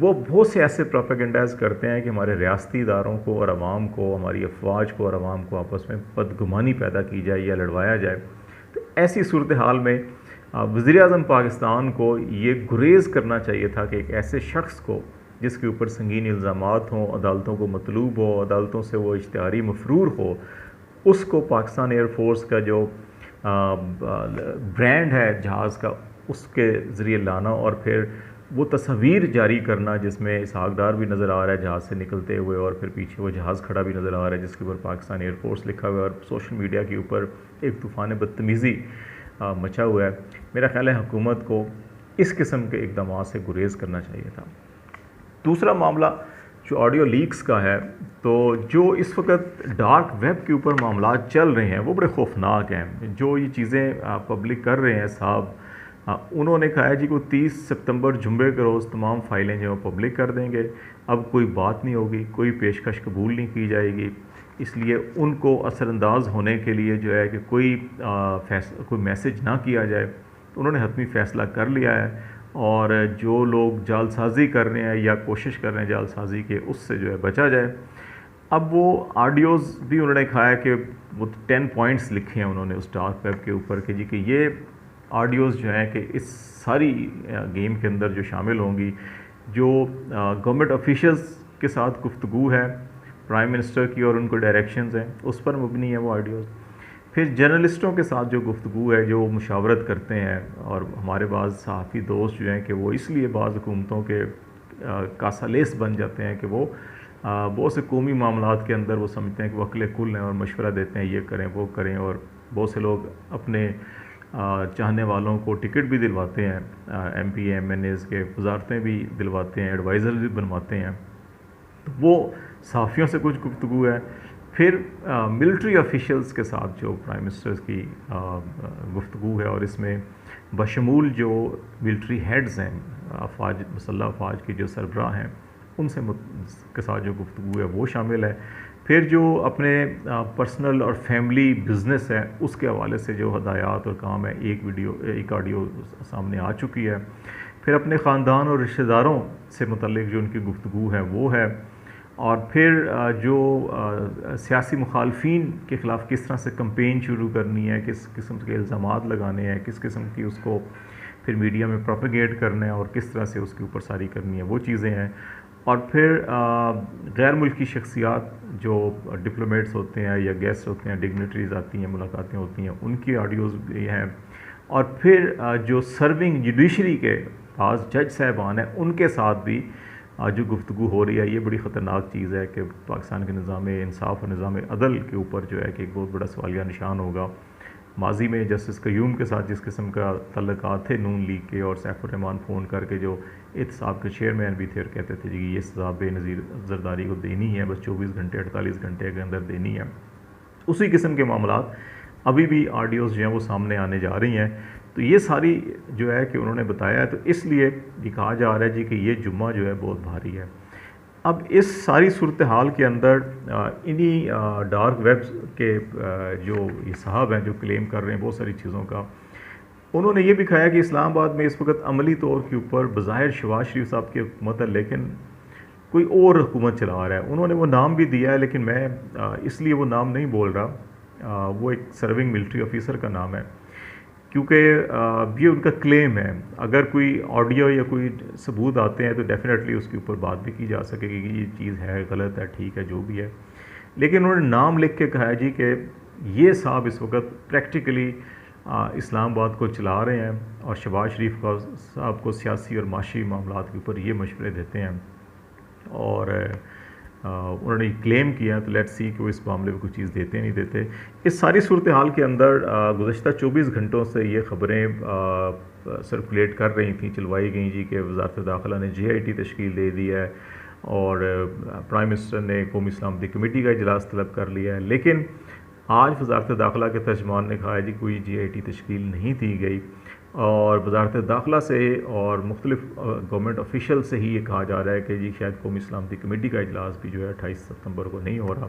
وہ بہت سے ایسے پروپیگنڈاز کرتے ہیں کہ ہمارے ریاستی اداروں کو اور عوام کو، ہماری افواج کو اور عوام کو آپس میں بدگمانی پیدا کی جائے یا لڑوایا جائے۔ تو ایسی صورتحال میں وزیر اعظم پاکستان کو یہ گریز کرنا چاہیے تھا کہ ایک ایسے شخص کو جس کے اوپر سنگین الزامات ہوں، عدالتوں کو مطلوب ہو، عدالتوں سے وہ اشتہاری مفرور ہو، اس کو پاکستان ایئر فورس کا جو برانڈ ہے جہاز کا، اس کے ذریعے لانا اور پھر وہ تصویر جاری کرنا جس میں اسحاق ڈار بھی نظر آ رہا ہے جہاز سے نکلتے ہوئے، اور پھر پیچھے وہ جہاز کھڑا بھی نظر آ رہا ہے جس کے اوپر پاکستان ایئر فورس لکھا ہوا ہے، اور سوشل میڈیا کے اوپر ایک طوفان بدتمیزی مچا ہوا ہے۔ میرا خیال ہے حکومت کو اس قسم کے اقدامات سے گریز کرنا چاہیے تھا۔ دوسرا معاملہ جو آڈیو لیکس کا ہے، تو جو اس وقت ڈارک ویب کے اوپر معاملات چل رہے ہیں وہ بڑے خوفناک ہیں۔ جو یہ چیزیں پبلک کر رہے ہیں صاحب، انہوں نے کہا ہے جی کو 30 ستمبر جمعے کے روز تمام فائلیں جو ہیں پبلک کر دیں گے، اب کوئی بات نہیں ہوگی، کوئی پیشکش قبول نہیں کی جائے گی، اس لیے ان کو اثر انداز ہونے کے لیے جو ہے کہ کوئی میسج نہ کیا جائے۔ تو انہوں نے حتمی فیصلہ کر لیا ہے، اور جو لوگ جعل سازی کر رہے ہیں یا کوشش کر رہے ہیں جعل سازی کے، اس سے جو ہے بچا جائے۔ اب وہ آڈیوز بھی انہوں نے کہا ہے کہ وہ 10 پوائنٹس لکھے ہیں انہوں نے اس ڈارک ویب کے اوپر کہ جی کہ یہ آڈیوز جو ہیں کہ اس ساری گیم کے اندر جو شامل ہوں گی، جو گورنمنٹ آفیشلز کے ساتھ گفتگو ہے پرائم منسٹر کی اور ان کو ڈائریکشنز ہیں، اس پر مبنی ہے وہ آڈیوز۔ پھر جرنلسٹوں کے ساتھ جو گفتگو ہے، جو مشاورت کرتے ہیں، اور ہمارے بعض صحافی دوست جو ہیں کہ وہ اس لیے بعض حکومتوں کے کاسالیس بن جاتے ہیں کہ وہ بہت سے قومی معاملات کے اندر وہ سمجھتے ہیں کہ وہ عقل کل ہیں اور مشورہ دیتے ہیں یہ کریں وہ کریں، اور بہت سے لوگ اپنے چاہنے والوں کو ٹکٹ بھی دلواتے ہیں، M P M N As کے وزارتیں بھی دلواتے ہیں، ایڈوائزر بھی بنواتے ہیں۔ تو وہ صحافیوں سے کچھ گفتگو ہے۔ پھر ملٹری آفیشلز کے ساتھ جو پرائم منسٹرز کی گفتگو ہے، اور اس میں بشمول جو ملٹری ہیڈز ہیں، افواج مسلح افواج کے جو سربراہ ہیں، ان سے کے ساتھ جو گفتگو ہے وہ شامل ہے۔ پھر جو اپنے پرسنل اور فیملی بزنس ہے اس کے حوالے سے جو ہدایات اور کام ہے، ایک آڈیو سامنے آ چکی ہے۔ پھر اپنے خاندان اور رشتہ داروں سے متعلق جو ان کی گفتگو ہے وہ ہے، اور پھر جو سیاسی مخالفین کے خلاف کس طرح سے کمپین شروع کرنی ہے، کس قسم کے الزامات لگانے ہیں، کس قسم کی اس کو پھر میڈیا میں پروپیگیٹ کرنا ہے، اور کس طرح سے اس کے اوپر ساری کرنی ہے، وہ چیزیں ہیں۔ اور پھر غیر ملکی شخصیات جو ڈپلومیٹس ہوتے ہیں یا گیسٹ ہوتے ہیں، ڈگنیٹریز آتی ہیں، ملاقاتیں ہوتی ہیں، ان کی آڈیوز بھی ہیں۔ اور پھر جو سرونگ جوڈیشری کے بعض جج صاحبان ہیں، ان کے ساتھ بھی جو گفتگو ہو رہی ہے۔ یہ بڑی خطرناک چیز ہے کہ پاکستان کے نظام انصاف اور نظام عدل کے اوپر جو ہے کہ ایک بہت بڑا سوالیہ نشان ہوگا۔ ماضی میں جسٹس قیوم کے ساتھ جس قسم کا تعلقات تھے نون لیگ کے، اور سیف الرحمان فون کر کے جو احتساب کے چیئرمین بھی تھے اور کہتے تھے جی یہ سزا بے نظیر زرداری کو دینی ہے، بس 24 گھنٹے 48 گھنٹے کے اندر دینی ہے، اسی قسم کے معاملات ابھی بھی آڈیوز جو ہیں وہ سامنے آنے جا رہی ہیں۔ تو یہ ساری جو ہے کہ انہوں نے بتایا ہے، تو اس لیے یہ کہا جا رہا ہے جی کہ یہ جمعہ جو ہے بہت بھاری ہے۔ اب اس ساری صورتحال کے اندر انہی ڈارک ویبز کے جو یہ صاحب ہیں جو کلیم کر رہے ہیں بہت ساری چیزوں کا، انہوں نے یہ بھی کہا کہ اسلام آباد میں اس وقت عملی طور کے اوپر بظاہر شہباز شریف صاحب کی حکومت ہے، لیکن کوئی اور حکومت چلا رہا ہے۔ انہوں نے وہ نام بھی دیا ہے، لیکن میں اس لیے وہ نام نہیں بول رہا، وہ ایک سرونگ ملٹری آفیسر کا نام ہے، کیونکہ یہ ان کا کلیم ہے۔ اگر کوئی آڈیو یا کوئی ثبوت آتے ہیں تو ڈیفینیٹلی اس کے اوپر بات بھی کی جا سکے گی کہ یہ چیز ہے، غلط ہے، ٹھیک ہے، جو بھی ہے، لیکن انہوں نے نام لکھ کے کہا ہے جی کہ یہ صاحب اس وقت پریکٹیکلی اسلام آباد کو چلا رہے ہیں، اور شہباز شریف صاحب کو سیاسی اور معاشی معاملات کے اوپر یہ مشورے دیتے ہیں، اور انہوں نے کلیم کیا۔ تو لیٹ سی کہ وہ اس معاملے میں کوئی چیز دیتے نہیں دیتے۔ اس ساری صورتحال کے اندر گزشتہ 24 گھنٹوں سے یہ خبریں سرکولیٹ کر رہی تھیں، چلوائی گئیں جی کہ وزارت داخلہ نے GIT تشکیل دے دی ہے، اور پرائم منسٹر نے قومی سلامتی کمیٹی کا اجلاس طلب کر لیا ہے، لیکن آج وزارت داخلہ کے ترجمان نے کہا ہے جی کوئی GIT تشکیل نہیں دی گئی، اور وزارت داخلہ سے اور مختلف گورنمنٹ آفیشل سے ہی یہ کہا جا رہا ہے کہ جی شاید قومی سلامتی کمیٹی کا اجلاس بھی جو ہے 28 ستمبر کو نہیں ہو رہا۔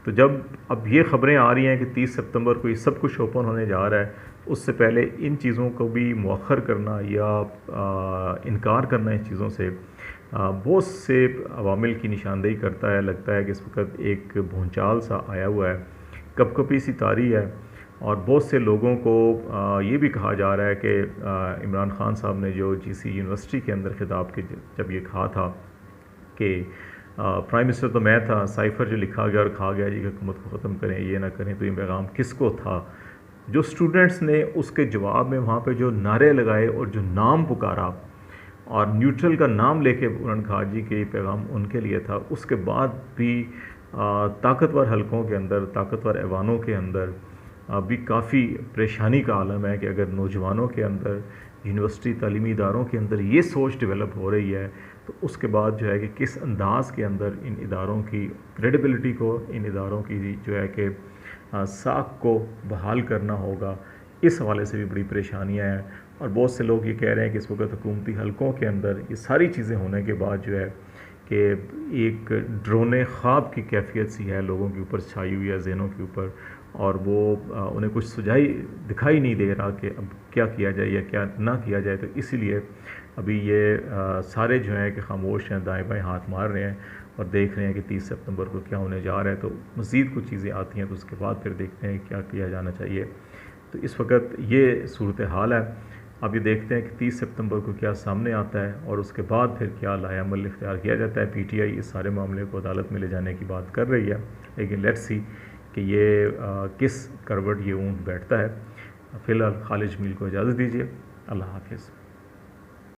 تو جب اب یہ خبریں آ رہی ہیں کہ 30 ستمبر کو یہ سب کچھ اوپن ہونے جا رہا ہے، اس سے پہلے ان چیزوں کو بھی مؤخر کرنا یا انکار کرنا اس چیزوں سے بہت سے عوامل کی نشاندہی کرتا ہے. لگتا ہے کہ اس وقت ایک بھونچال سا آیا ہوا ہے, کپ کپی سی طاری ہے, اور بہت سے لوگوں کو یہ بھی کہا جا رہا ہے کہ عمران خان صاحب نے جو جی سی یونیورسٹی کے اندر خطاب کے جب یہ کہا تھا کہ پرائم منسٹر تو میں تھا, سائفر جو لکھا گیا اور کہا گیا جی کہ حکومت کو ختم کریں, یہ نہ کریں, تو یہ پیغام کس کو تھا؟ جو اسٹوڈنٹس نے اس کے جواب میں وہاں پہ جو نعرے لگائے اور جو نام پکارا اور نیوٹرل کا نام لے کے انہوں نے کہا جی کہ یہ پیغام ان کے لیے تھا, اس کے بعد بھی طاقتور حلقوں کے اندر, طاقتور ایوانوں کے اندر بھی کافی پریشانی کا عالم ہے کہ اگر نوجوانوں کے اندر, یونیورسٹی تعلیمی اداروں کے اندر یہ سوچ ڈیولپ ہو رہی ہے, تو اس کے بعد جو ہے کہ کس انداز کے اندر ان اداروں کی کریڈیبلٹی کو, ان اداروں کی جو ہے کہ ساکھ کو بحال کرنا ہوگا, اس حوالے سے بھی بڑی پریشانیاں ہیں. اور بہت سے لوگ یہ کہہ رہے ہیں کہ اس وقت حکومتی حلقوں کے اندر یہ ساری چیزیں ہونے کے بعد جو ہے کہ ایک ڈرون خواب کی کیفیت سی ہے لوگوں کے اوپر چھائی ہوئی ہے, ذہنوں کے اوپر, اور وہ انہیں کچھ دکھائی نہیں دے رہا کہ اب کیا کیا جائے یا کیا نہ کیا جائے. تو اسی لیے ابھی یہ سارے جو ہیں کہ خاموش ہیں, دائیں بائیں ہاتھ مار رہے ہیں اور دیکھ رہے ہیں کہ 30 سپتمبر کو کیا ہونے جا رہا ہے. تو مزید کچھ چیزیں آتی ہیں تو اس کے بعد پھر دیکھتے ہیں کیا کیا جانا چاہیے. تو اس وقت یہ صورتحال ہے. اب یہ دیکھتے ہیں کہ 30 سپتمبر کو کیا سامنے آتا ہے اور اس کے بعد پھر کیا لائحہ عمل اختیار کیا جاتا ہے. پی ٹی آئی اس سارے معاملے کو عدالت میں لے جانے کی بات کر رہی ہے, لیکن لیٹس سی کہ یہ کس کروٹ یہ اونٹ بیٹھتا ہے. فی الحال خالد جمیل کو اجازت دیجیے. اللہ حافظ.